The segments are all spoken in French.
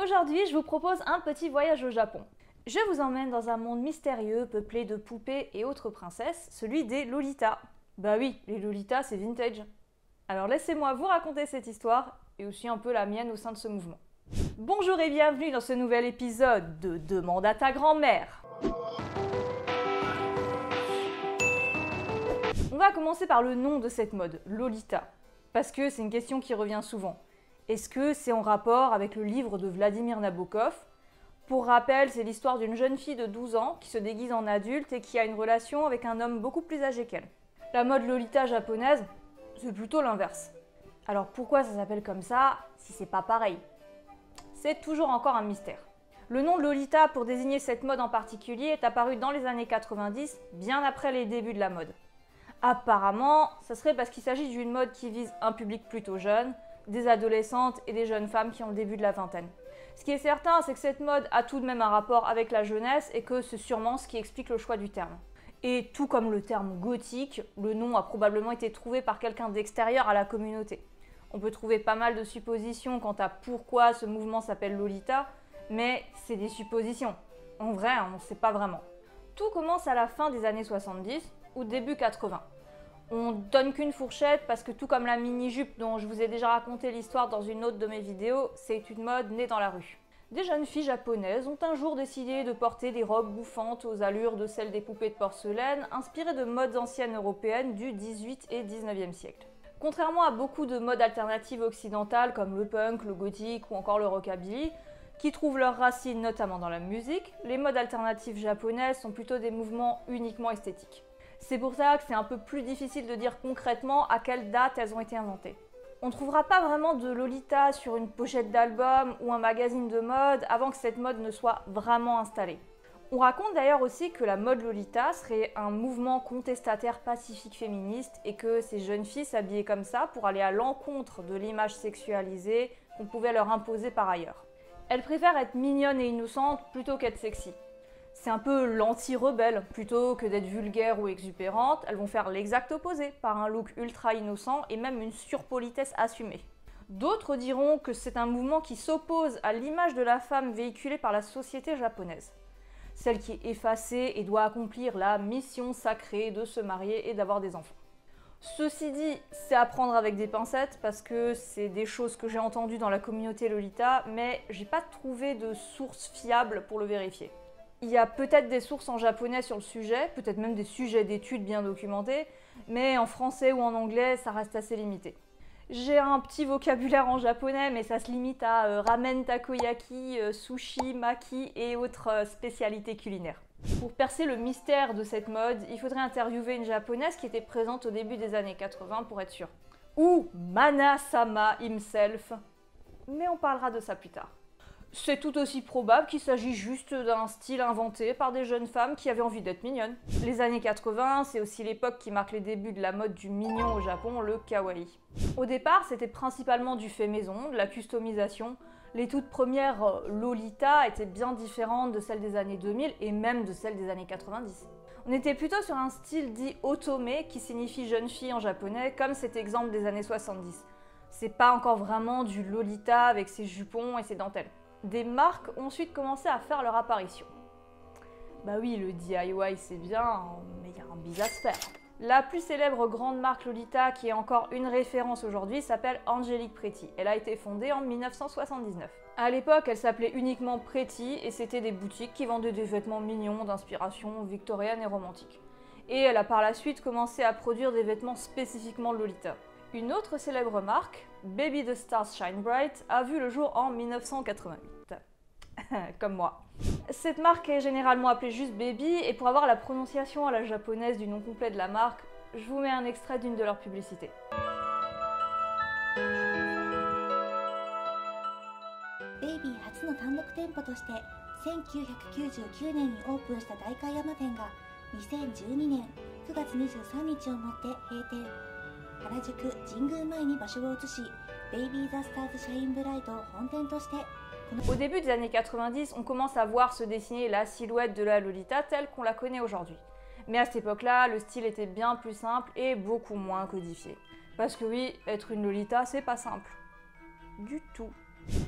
Aujourd'hui, je vous propose un petit voyage au Japon. Je vous emmène dans un monde mystérieux peuplé de poupées et autres princesses, celui des Lolitas. Bah oui, les Lolitas c'est vintage. Alors laissez-moi vous raconter cette histoire et aussi un peu la mienne au sein de ce mouvement. Bonjour et bienvenue dans ce nouvel épisode de Demande à ta grand-mère. On va commencer par le nom de cette mode, Lolita, parce que c'est une question qui revient souvent. Est-ce que c'est en rapport avec le livre de Vladimir Nabokov? Pour rappel, c'est l'histoire d'une jeune fille de 12 ans qui se déguise en adulte et qui a une relation avec un homme beaucoup plus âgé qu'elle. La mode Lolita japonaise, c'est plutôt l'inverse. Alors pourquoi ça s'appelle comme ça si c'est pas pareil? C'est toujours encore un mystère. Le nom de Lolita pour désigner cette mode en particulier est apparu dans les années 90, bien après les débuts de la mode. Apparemment, ça serait parce qu'il s'agit d'une mode qui vise un public plutôt jeune, des adolescentes et des jeunes femmes qui ont le début de la vingtaine. Ce qui est certain, c'est que cette mode a tout de même un rapport avec la jeunesse et que c'est sûrement ce qui explique le choix du terme. Et tout comme le terme gothique, le nom a probablement été trouvé par quelqu'un d'extérieur à la communauté. On peut trouver pas mal de suppositions quant à pourquoi ce mouvement s'appelle Lolita, mais c'est des suppositions. En vrai, on ne sait pas vraiment. Tout commence à la fin des années 70 ou début 80. On donne qu'une fourchette parce que tout comme la mini-jupe dont je vous ai déjà raconté l'histoire dans une autre de mes vidéos, c'est une mode née dans la rue. Des jeunes filles japonaises ont un jour décidé de porter des robes bouffantes aux allures de celles des poupées de porcelaine, inspirées de modes anciennes européennes du 18 et 19e siècle. Contrairement à beaucoup de modes alternatives occidentales comme le punk, le gothique ou encore le rockabilly, qui trouvent leurs racines notamment dans la musique, les modes alternatifs japonaises sont plutôt des mouvements uniquement esthétiques. C'est pour ça que c'est un peu plus difficile de dire concrètement à quelle date elles ont été inventées. On ne trouvera pas vraiment de Lolita sur une pochette d'album ou un magazine de mode avant que cette mode ne soit vraiment installée. On raconte d'ailleurs aussi que la mode Lolita serait un mouvement contestataire pacifique féministe et que ces jeunes filles s'habillaient comme ça pour aller à l'encontre de l'image sexualisée qu'on pouvait leur imposer par ailleurs. Elles préfèrent être mignonnes et innocentes plutôt qu'être sexy. C'est un peu l'anti-rebelle. Plutôt que d'être vulgaire ou exubérante, elles vont faire l'exact opposé, par un look ultra innocent et même une surpolitesse assumée. D'autres diront que c'est un mouvement qui s'oppose à l'image de la femme véhiculée par la société japonaise. Celle qui est effacée et doit accomplir la mission sacrée de se marier et d'avoir des enfants. Ceci dit, c'est à prendre avec des pincettes parce que c'est des choses que j'ai entendues dans la communauté Lolita, mais j'ai pas trouvé de source fiable pour le vérifier. Il y a peut-être des sources en japonais sur le sujet, peut-être même des sujets d'études bien documentés, mais en français ou en anglais, ça reste assez limité. J'ai un petit vocabulaire en japonais, mais ça se limite à ramen, takoyaki, sushi, maki et autres spécialités culinaires. Pour percer le mystère de cette mode, il faudrait interviewer une japonaise qui était présente au début des années 80 pour être sûr. Ou Mana-sama himself. Mais on parlera de ça plus tard. C'est tout aussi probable qu'il s'agit juste d'un style inventé par des jeunes femmes qui avaient envie d'être mignonnes. Les années 80, c'est aussi l'époque qui marque les débuts de la mode du mignon au Japon, le kawaii. Au départ, c'était principalement du fait maison, de la customisation. Les toutes premières Lolita étaient bien différentes de celles des années 2000 et même de celles des années 90. On était plutôt sur un style dit otome qui signifie jeune fille en japonais, comme cet exemple des années 70. C'est pas encore vraiment du Lolita avec ses jupons et ses dentelles. Des marques ont ensuite commencé à faire leur apparition. Bah oui, le DIY c'est bien, mais il y a un bis à se faire. La plus célèbre grande marque Lolita, qui est encore une référence aujourd'hui, s'appelle Angelic Pretty. Elle a été fondée en 1979. À l'époque, elle s'appelait uniquement Pretty et c'était des boutiques qui vendaient des vêtements mignons d'inspiration victorienne et romantique. Et elle a par la suite commencé à produire des vêtements spécifiquement Lolita. Une autre célèbre marque, Baby the Stars Shine Bright, a vu le jour en 1988. Comme moi. Cette marque est généralement appelée juste Baby, et pour avoir la prononciation à la japonaise du nom complet de la marque, je vous mets un extrait d'une de leurs publicités. Baby 初の単独店舗として1999年にオープンした代官山店が2012年9月23日をもって閉店。原宿神宮前に場所を移し、Baby the Stars Shine Brightを本店として。Au début des années 90, on commence à voir se dessiner la silhouette de la Lolita telle qu'on la connaît aujourd'hui. Mais à cette époque-là, le style était bien plus simple et beaucoup moins codifié. Parce que oui, être une Lolita, c'est pas simple. Du tout.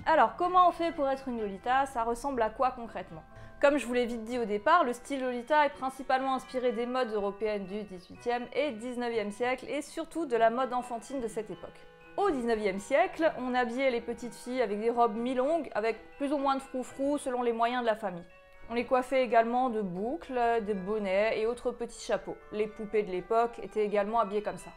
Alors, comment on fait pour être une Lolita? Ça ressemble à quoi concrètement? Comme je vous l'ai vite dit au départ, le style Lolita est principalement inspiré des modes européennes du XVIIIe et XIXe siècle et surtout de la mode enfantine de cette époque. Au XIXe siècle, on habillait les petites filles avec des robes mi-longues avec plus ou moins de froufrou selon les moyens de la famille. On les coiffait également de boucles, de bonnets et autres petits chapeaux. Les poupées de l'époque étaient également habillées comme ça.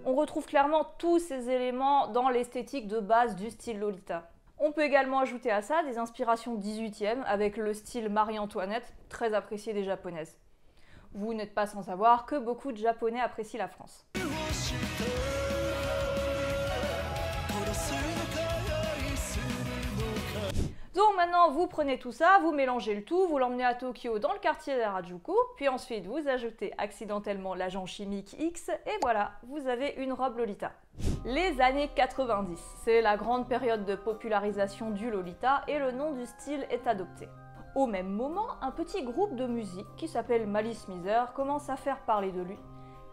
On retrouve clairement tous ces éléments dans l'esthétique de base du style Lolita. On peut également ajouter à ça des inspirations 18e avec le style Marie-Antoinette, très apprécié des japonaises. Vous n'êtes pas sans savoir que beaucoup de japonais apprécient la France. Donc maintenant vous prenez tout ça, vous mélangez le tout, vous l'emmenez à Tokyo dans le quartier d'Harajuku, puis ensuite vous ajoutez accidentellement l'agent chimique X et voilà, vous avez une robe Lolita. Les années 90, c'est la grande période de popularisation du Lolita et le nom du style est adopté. Au même moment, un petit groupe de musique qui s'appelle Malice Mizer commence à faire parler de lui.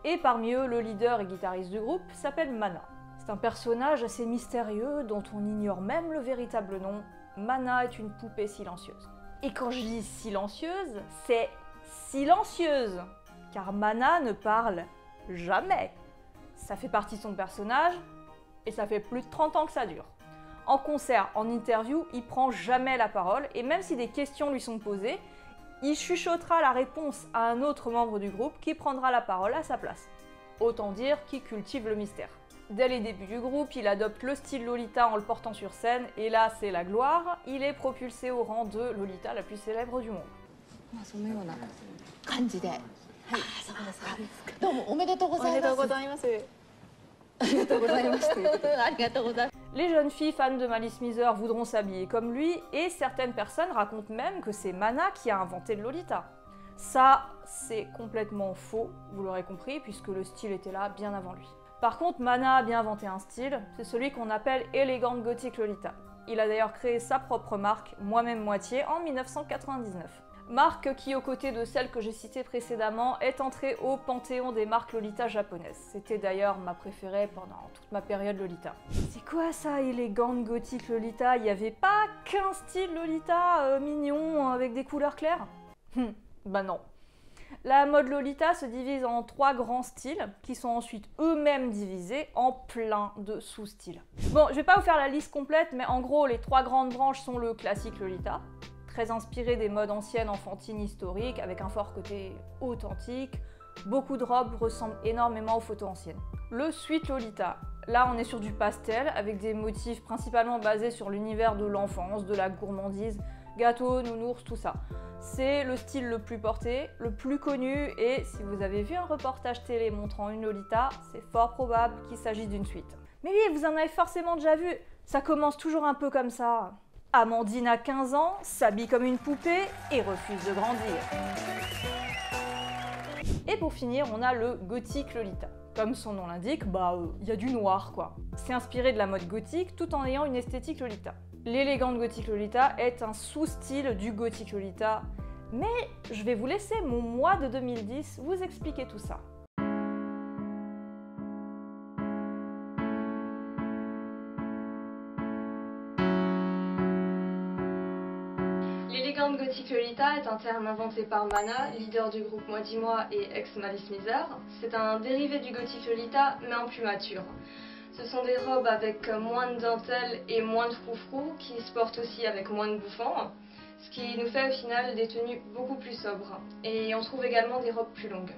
Et parmi eux, le leader et guitariste du groupe s'appelle Mana. C'est un personnage assez mystérieux dont on ignore même le véritable nom. Mana est une poupée silencieuse. Et quand je dis silencieuse, c'est silencieuse, car Mana ne parle jamais. Ça fait partie de son personnage, et ça fait plus de 30 ans que ça dure. En concert, en interview, il prend jamais la parole, et même si des questions lui sont posées, il chuchotera la réponse à un autre membre du groupe qui prendra la parole à sa place. Autant dire qu'il cultive le mystère. Dès les débuts du groupe, il adopte le style Lolita en le portant sur scène, et là c'est la gloire, il est propulsé au rang de Lolita la plus célèbre du monde. Les jeunes filles fans de Malice Mizer voudront s'habiller comme lui, et certaines personnes racontent même que c'est Mana qui a inventé le Lolita. Ça, c'est complètement faux, vous l'aurez compris, puisque le style était là bien avant lui. Par contre, Mana a bien inventé un style, c'est celui qu'on appelle Elegant Gothic Lolita. Il a d'ailleurs créé sa propre marque, Moi-même Moitié, en 1999. Marque qui, aux côtés de celle que j'ai citée précédemment, est entrée au panthéon des marques Lolita japonaises. C'était d'ailleurs ma préférée pendant toute ma période Lolita. C'est quoi ça, Elegant Gothic Lolita? Il n'y avait pas qu'un style Lolita mignon avec des couleurs claires? Bah non. La mode Lolita se divise en 3 grands styles qui sont ensuite eux-mêmes divisés en plein de sous-styles. Bon, je vais pas vous faire la liste complète, mais en gros, les 3 grandes branches sont le classique Lolita, très inspiré des modes anciennes enfantines historiques avec un fort côté authentique. Beaucoup de robes ressemblent énormément aux photos anciennes. Le Sweet Lolita. Là, on est sur du pastel avec des motifs principalement basés sur l'univers de l'enfance, de la gourmandise, gâteaux, nounours, tout ça. C'est le style le plus porté, le plus connu, et si vous avez vu un reportage télé montrant une Lolita, c'est fort probable qu'il s'agit d'une suite. Mais oui, vous en avez forcément déjà vu, ça commence toujours un peu comme ça. Amandine a 15 ans, s'habille comme une poupée et refuse de grandir. Et pour finir, on a le Gothic Lolita. Comme son nom l'indique, y a du noir quoi. C'est inspiré de la mode gothique tout en ayant une esthétique Lolita. L'élégante Gothic Lolita est un sous-style du Gothic Lolita, mais je vais vous laisser mon moi de 2010 vous expliquer tout ça. L'élégante Gothic Lolita est un terme inventé par Mana, leader du groupe Moi Dis Moi et ex-Malice Mizer. C'est un dérivé du Gothic Lolita, mais en plus mature. Ce sont des robes avec moins de dentelle et moins de froufrou, qui se portent aussi avec moins de bouffants, ce qui nous fait au final des tenues beaucoup plus sobres. Et on trouve également des robes plus longues.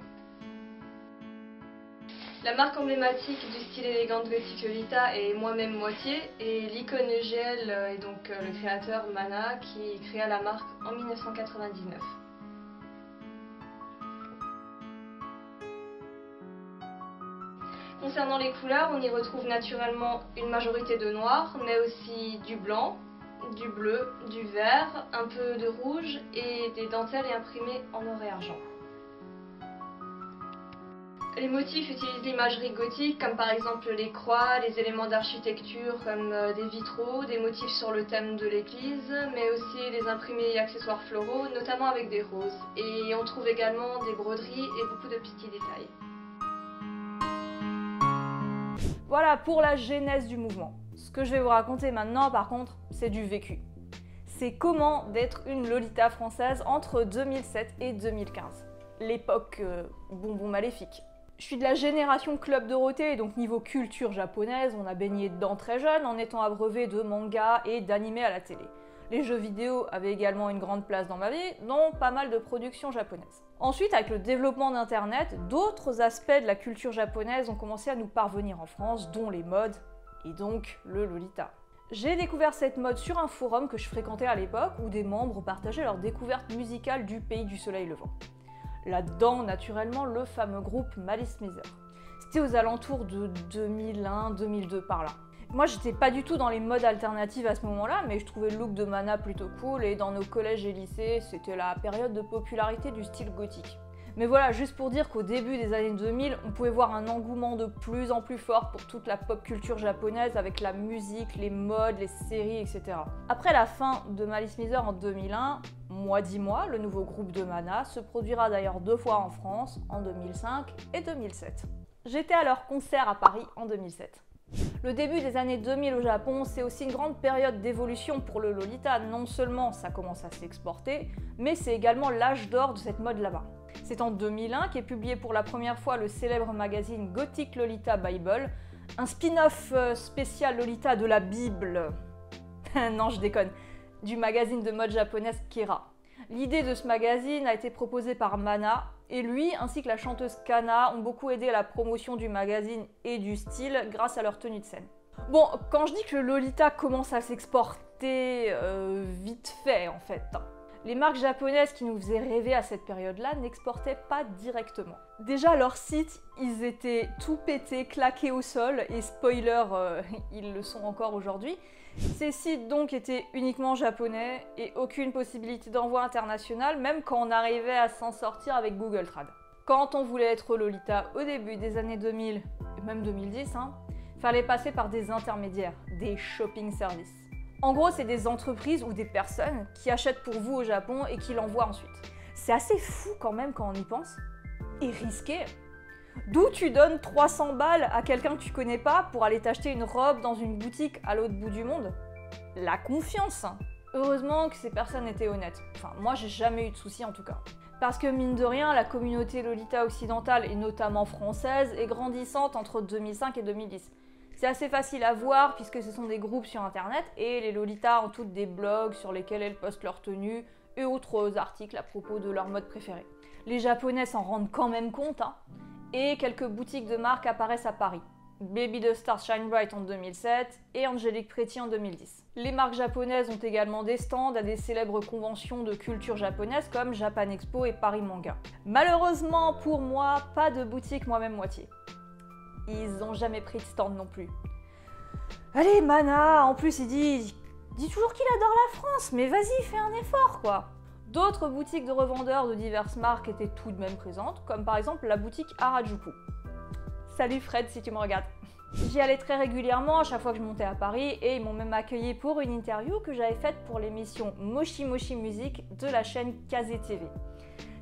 La marque emblématique du style élégant Gothic Lolita est Moi-même Moitié, et l'icône EGL est donc le créateur Mana qui créa la marque en 1999. Concernant les couleurs, on y retrouve naturellement une majorité de noir, mais aussi du blanc, du bleu, du vert, un peu de rouge et des dentelles imprimées en or et argent. Les motifs utilisent l'imagerie gothique, comme par exemple les croix, les éléments d'architecture comme des vitraux, des motifs sur le thème de l'église, mais aussi les imprimés et accessoires floraux, notamment avec des roses. Et on trouve également des broderies et beaucoup de petits détails. Voilà pour la genèse du mouvement. Ce que je vais vous raconter maintenant, par contre, c'est du vécu. C'est comment d'être une Lolita française entre 2007 et 2015. L'époque bonbon maléfique. Je suis de la génération Club Dorothée, donc niveau culture japonaise, on a baigné dedans très jeune en étant abreuvé de mangas et d'animés à la télé. Les jeux vidéo avaient également une grande place dans ma vie, dont pas mal de productions japonaises. Ensuite, avec le développement d'Internet, d'autres aspects de la culture japonaise ont commencé à nous parvenir en France, dont les modes, et donc le Lolita. J'ai découvert cette mode sur un forum que je fréquentais à l'époque, où des membres partageaient leurs découvertes musicales du pays du soleil levant. Là-dedans, naturellement, le fameux groupe Malice Mizer. C'était aux alentours de 2001-2002 par là. Moi, j'étais pas du tout dans les modes alternatives à ce moment-là, mais je trouvais le look de Mana plutôt cool, et dans nos collèges et lycées, c'était la période de popularité du style gothique. Mais voilà, juste pour dire qu'au début des années 2000, on pouvait voir un engouement de plus en plus fort pour toute la pop culture japonaise avec la musique, les modes, les séries, etc. Après la fin de Malice Mizer en 2001, Moi dis moi, le nouveau groupe de Mana, se produira d'ailleurs 2 fois en France, en 2005 et 2007. J'étais à leur concert à Paris en 2007. Le début des années 2000 au Japon, c'est aussi une grande période d'évolution pour le Lolita. Non seulement ça commence à s'exporter, mais c'est également l'âge d'or de cette mode là-bas. C'est en 2001 qu'est publié pour la première fois le célèbre magazine Gothic Lolita Bible, un spin-off spécial Lolita de la Bible. Non, je déconne, du magazine de mode japonaise Kera. L'idée de ce magazine a été proposée par Mana, et lui ainsi que la chanteuse Kana ont beaucoup aidé à la promotion du magazine et du style grâce à leur tenue de scène. Bon, quand je dis que le Lolita commence à s'exporter vite fait en fait, les marques japonaises qui nous faisaient rêver à cette période-là n'exportaient pas directement. Déjà, leurs sites, ils étaient tout pétés, claqués au sol, et spoiler, ils le sont encore aujourd'hui. Ces sites donc étaient uniquement japonais et aucune possibilité d'envoi international, même quand on arrivait à s'en sortir avec Google Trad. Quand on voulait être Lolita au début des années 2000, et même 2010, fallait passer par des intermédiaires, des shopping services. En gros, c'est des entreprises ou des personnes qui achètent pour vous au Japon et qui l'envoient ensuite. C'est assez fou quand même quand on y pense. Et risqué. D'où tu donnes 300 balles à quelqu'un que tu connais pas pour aller t'acheter une robe dans une boutique à l'autre bout du monde? La confiance. Heureusement que ces personnes étaient honnêtes. Enfin, moi j'ai jamais eu de soucis en tout cas. Parce que mine de rien, la communauté Lolita occidentale, et notamment française, est grandissante entre 2005 et 2010. C'est assez facile à voir puisque ce sont des groupes sur internet et les Lolitas ont toutes des blogs sur lesquels elles postent leurs tenues et autres articles à propos de leur mode préféré. Les Japonais s'en rendent quand même compte, et quelques boutiques de marque apparaissent à Paris. Baby the Stars Shine Bright en 2007 et Angelique Pretty en 2010. Les marques japonaises ont également des stands à des célèbres conventions de culture japonaise comme Japan Expo et Paris Manga. Malheureusement pour moi, pas de boutique moi-même moitié. Ils ont jamais pris de stand non plus. Allez, Mana, en plus il dit toujours qu'il adore la France, mais vas-y, fais un effort quoi. D'autres boutiques de revendeurs de diverses marques étaient tout de même présentes, comme par exemple la boutique Harajuku. Salut Fred si tu me regardes. J'y allais très régulièrement à chaque fois que je montais à Paris et ils m'ont même accueilli pour une interview que j'avais faite pour l'émission Moshi Moshi Music de la chaîne Kazé TV.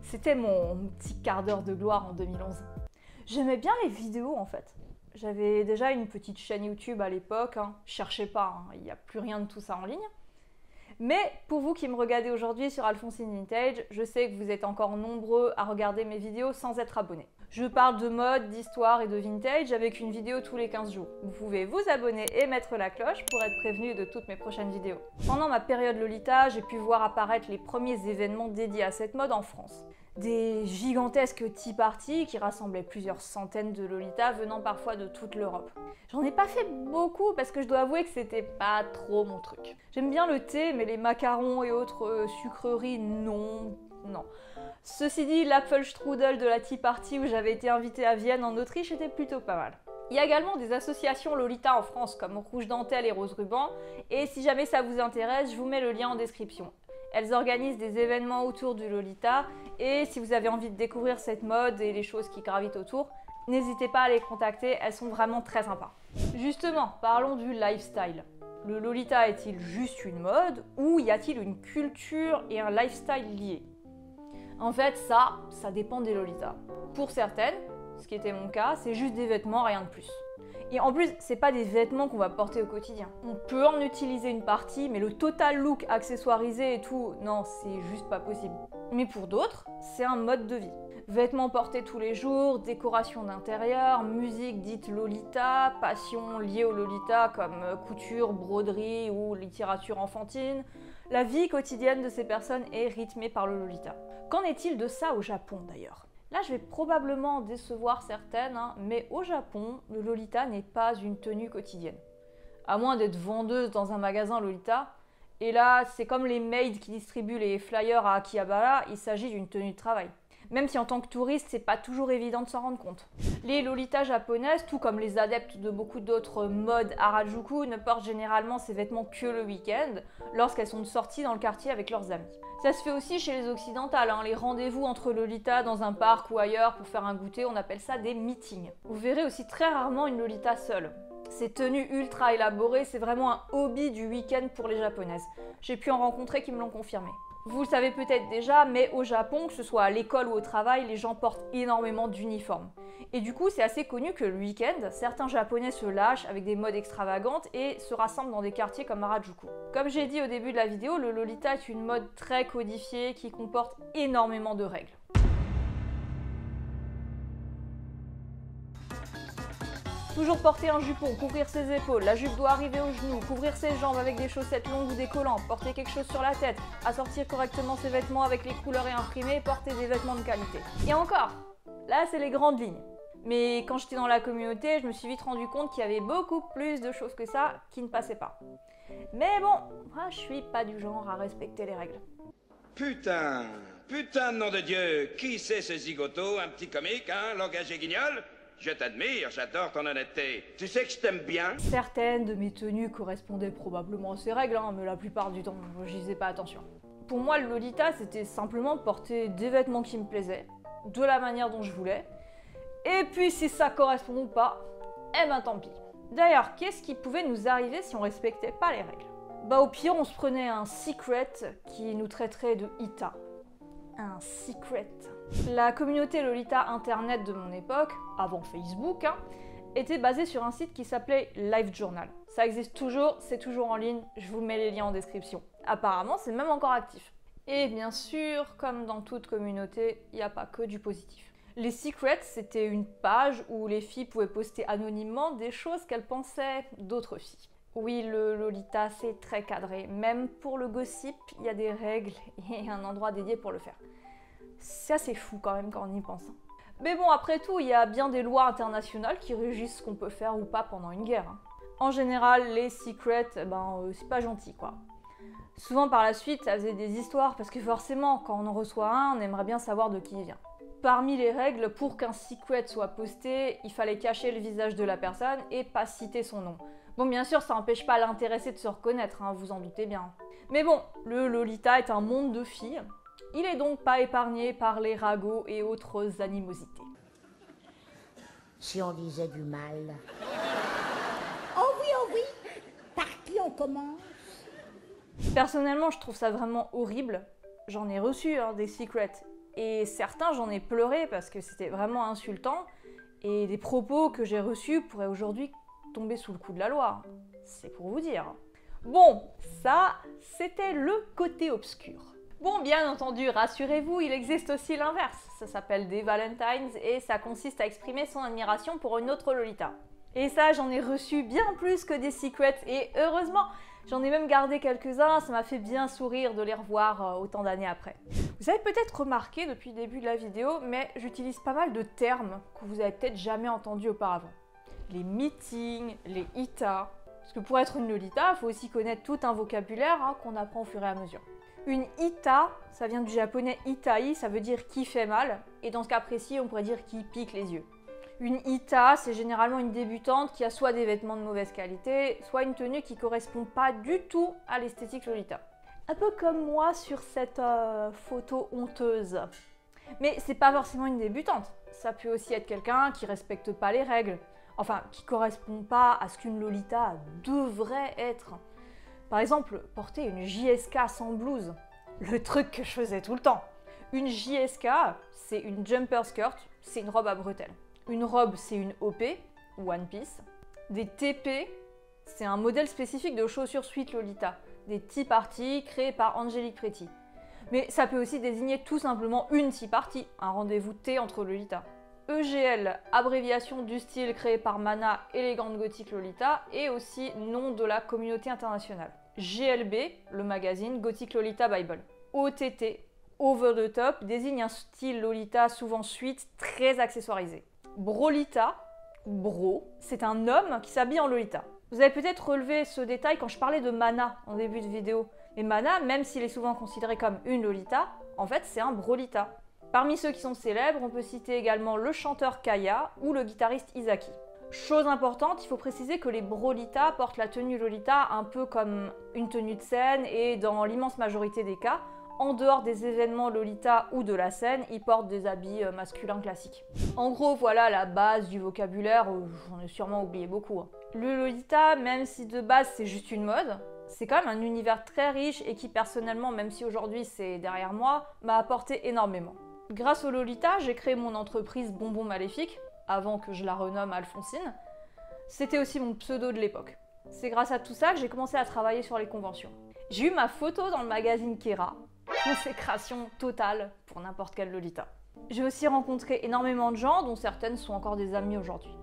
C'était mon petit quart d'heure de gloire en 2011. J'aimais bien les vidéos en fait. J'avais déjà une petite chaîne YouTube à l'époque, cherchez pas, il n'y a plus rien de tout ça en ligne. Mais pour vous qui me regardez aujourd'hui sur Alphonsine Vintage, je sais que vous êtes encore nombreux à regarder mes vidéos sans être abonnés. Je parle de mode, d'histoire et de vintage avec une vidéo tous les 15 jours. Vous pouvez vous abonner et mettre la cloche pour être prévenu de toutes mes prochaines vidéos. Pendant ma période Lolita, j'ai pu voir apparaître les premiers événements dédiés à cette mode en France. Des gigantesques tea parties qui rassemblaient plusieurs centaines de Lolitas venant parfois de toute l'Europe. J'en ai pas fait beaucoup parce que je dois avouer que c'était pas trop mon truc. J'aime bien le thé, mais les macarons et autres sucreries, non. Ceci dit, l'Apfelstrudel de la tea party où j'avais été invitée à Vienne en Autriche était plutôt pas mal. Il y a également des associations Lolita en France comme Rouge Dentelle et Rose Ruban, et si jamais ça vous intéresse, je vous mets le lien en description. Elles organisent des événements autour du Lolita, et si vous avez envie de découvrir cette mode et les choses qui gravitent autour, n'hésitez pas à les contacter, elles sont vraiment très sympas. Justement, parlons du lifestyle. Le Lolita est-il juste une mode, ou y a-t-il une culture et un lifestyle liés? En fait, ça dépend des Lolitas. Pour certaines, ce qui était mon cas, c'est juste des vêtements, rien de plus. Et en plus, c'est pas des vêtements qu'on va porter au quotidien. On peut en utiliser une partie, mais le total look accessoirisé et tout, non, c'est juste pas possible. Mais pour d'autres, c'est un mode de vie. Vêtements portés tous les jours, décoration d'intérieur, musique dite Lolita, passion liée au Lolita comme couture, broderie ou littérature enfantine. La vie quotidienne de ces personnes est rythmée par le Lolita. Qu'en est-il de ça au Japon d'ailleurs ? Là, je vais probablement décevoir certaines, mais au Japon, le Lolita n'est pas une tenue quotidienne. À moins d'être vendeuse dans un magasin Lolita. Et là, c'est comme les maids qui distribuent les flyers à Akihabara, il s'agit d'une tenue de travail. Même si en tant que touriste, c'est pas toujours évident de s'en rendre compte. Les Lolitas japonaises, tout comme les adeptes de beaucoup d'autres modes Harajuku, ne portent généralement ces vêtements que le week-end, lorsqu'elles sont sorties dans le quartier avec leurs amis. Ça se fait aussi chez les occidentales, les rendez-vous entre Lolita dans un parc ou ailleurs pour faire un goûter, on appelle ça des meetings. Vous verrez aussi très rarement une Lolita seule. Ces tenues ultra élaborées, c'est vraiment un hobby du week-end pour les japonaises. J'ai pu en rencontrer qui me l'ont confirmé. Vous le savez peut-être déjà, mais au Japon, que ce soit à l'école ou au travail, les gens portent énormément d'uniformes. Et du coup, c'est assez connu que le week-end, certains Japonais se lâchent avec des modes extravagantes et se rassemblent dans des quartiers comme Harajuku. Comme j'ai dit au début de la vidéo, le Lolita est une mode très codifiée qui comporte énormément de règles. Toujours porter un jupon, couvrir ses épaules, la jupe doit arriver aux genoux, couvrir ses jambes avec des chaussettes longues ou des collants, porter quelque chose sur la tête, assortir correctement ses vêtements avec les couleurs et imprimés, porter des vêtements de qualité. Et encore, là c'est les grandes lignes. Mais quand j'étais dans la communauté, je me suis vite rendu compte qu'il y avait beaucoup plus de choses que ça qui ne passaient pas. Mais bon, moi je suis pas du genre à respecter les règles. Putain de nom de Dieu, qui c'est ce zigoto, un petit comique, langage et guignol? Je t'admire, j'adore ton honnêteté. Tu sais que je t'aime bien. Certaines de mes tenues correspondaient probablement à ces règles, mais la plupart du temps, j'y faisais pas attention. Pour moi, le Lolita, c'était simplement porter des vêtements qui me plaisaient, de la manière dont je voulais, et puis si ça correspond ou pas, eh ben tant pis. D'ailleurs, qu'est-ce qui pouvait nous arriver si on respectait pas les règles? Au pire, on se prenait un secret qui nous traiterait de Ita. Un secret. La communauté Lolita internet de mon époque, avant Facebook, était basée sur un site qui s'appelait LiveJournal. Ça existe toujours, c'est toujours en ligne, je vous mets les liens en description. Apparemment, c'est même encore actif. Et bien sûr, comme dans toute communauté, il n'y a pas que du positif. Les secrets, c'était une page où les filles pouvaient poster anonymement des choses qu'elles pensaient d'autres filles. Oui, le Lolita, c'est très cadré. Même pour le gossip, il y a des règles et un endroit dédié pour le faire. C'est assez fou quand même quand on y pense. Mais bon, après tout, il y a bien des lois internationales qui régissent ce qu'on peut faire ou pas pendant une guerre. En général, les secrets, c'est pas gentil quoi. Souvent par la suite, ça faisait des histoires parce que forcément, quand on en reçoit un, on aimerait bien savoir de qui il vient. Parmi les règles, pour qu'un secret soit posté, il fallait cacher le visage de la personne et pas citer son nom. Bon, bien sûr, ça n'empêche pas l'intéressé de se reconnaître, vous en doutez bien. Mais bon, le Lolita est un monde de filles. Il est donc pas épargné par les ragots et autres animosités. Si on disait du mal. Oh oui, par qui on commence? Personnellement, je trouve ça vraiment horrible. J'en ai reçu des secrets. Et certains, j'en ai pleuré parce que c'était vraiment insultant. Et des propos que j'ai reçus pourraient aujourd'hui tomber sous le coup de la loi. C'est pour vous dire. Bon, ça, c'était le côté obscur. Bon, bien entendu, rassurez-vous, il existe aussi l'inverse. Ça s'appelle des Valentines et ça consiste à exprimer son admiration pour une autre Lolita. Et ça, j'en ai reçu bien plus que des secrets et heureusement, j'en ai même gardé quelques-uns, ça m'a fait bien sourire de les revoir autant d'années après. Vous avez peut-être remarqué depuis le début de la vidéo, mais j'utilise pas mal de termes que vous avez peut-être jamais entendus auparavant. Les meetings, les Ita. Parce que pour être une Lolita, il faut aussi connaître tout un vocabulaire qu'on apprend au fur et à mesure. Une Ita, ça vient du japonais Itai, ça veut dire qui fait mal, et dans ce cas précis, on pourrait dire qui pique les yeux. Une Ita, c'est généralement une débutante qui a soit des vêtements de mauvaise qualité, soit une tenue qui correspond pas du tout à l'esthétique Lolita. Un peu comme moi sur cette photo honteuse. Mais c'est pas forcément une débutante, ça peut aussi être quelqu'un qui respecte pas les règles, enfin qui correspond pas à ce qu'une Lolita devrait être. Par exemple, porter une JSK sans blouse, le truc que je faisais tout le temps. Une JSK, c'est une jumper skirt, c'est une robe à bretelles. Une robe, c'est une OP, One Piece. Des TP, c'est un modèle spécifique de chaussures suite Lolita, des Tea Party créés par Angelique Pretty. Mais ça peut aussi désigner tout simplement une Tea Party, un rendez-vous thé entre Lolita. EGL, abréviation du style créé par Mana, élégante gothique Lolita, et aussi nom de la communauté internationale. GLB, le magazine Gothic Lolita Bible. OTT, over the top, désigne un style Lolita souvent suite, très accessoirisé. Brolita, bro, c'est un homme qui s'habille en Lolita. Vous avez peut-être relevé ce détail quand je parlais de Mana en début de vidéo. Mais Mana, même s'il est souvent considéré comme une Lolita, en fait c'est un Brolita. Parmi ceux qui sont célèbres, on peut citer également le chanteur Kaya ou le guitariste Izaki. Chose importante, il faut préciser que les Brolita portent la tenue Lolita un peu comme une tenue de scène et dans l'immense majorité des cas, en dehors des événements Lolita ou de la scène, ils portent des habits masculins classiques. En gros, voilà la base du vocabulaire, j'en ai sûrement oublié beaucoup. Le Lolita, même si de base c'est juste une mode, c'est quand même un univers très riche et qui personnellement, même si aujourd'hui c'est derrière moi, m'a apporté énormément. Grâce au Lolita, j'ai créé mon entreprise Bonbon Maléfique, avant que je la renomme Alphonsine. C'était aussi mon pseudo de l'époque. C'est grâce à tout ça que j'ai commencé à travailler sur les conventions. J'ai eu ma photo dans le magazine Kera, consécration totale pour n'importe quel Lolita. J'ai aussi rencontré énormément de gens dont certaines sont encore des amies aujourd'hui.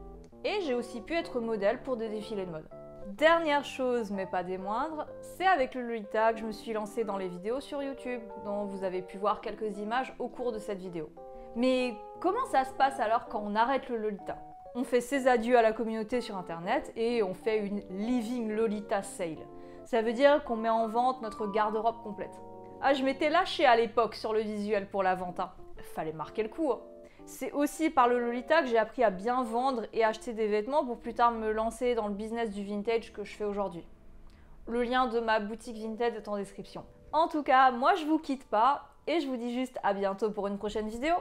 Et j'ai aussi pu être modèle pour des défilés de mode. Dernière chose, mais pas des moindres, c'est avec le Lolita que je me suis lancée dans les vidéos sur YouTube, dont vous avez pu voir quelques images au cours de cette vidéo. Mais comment ça se passe alors quand on arrête le Lolita? On fait ses adieux à la communauté sur internet et on fait une Living Lolita Sale. Ça veut dire qu'on met en vente notre garde-robe complète. Ah, je m'étais lâchée à l'époque sur le visuel pour la vente, hein. Fallait marquer le coup. C'est aussi par le Lolita que j'ai appris à bien vendre et acheter des vêtements pour plus tard me lancer dans le business du vintage que je fais aujourd'hui. Le lien de ma boutique vintage est en description. En tout cas, moi je vous quitte pas et je vous dis juste à bientôt pour une prochaine vidéo.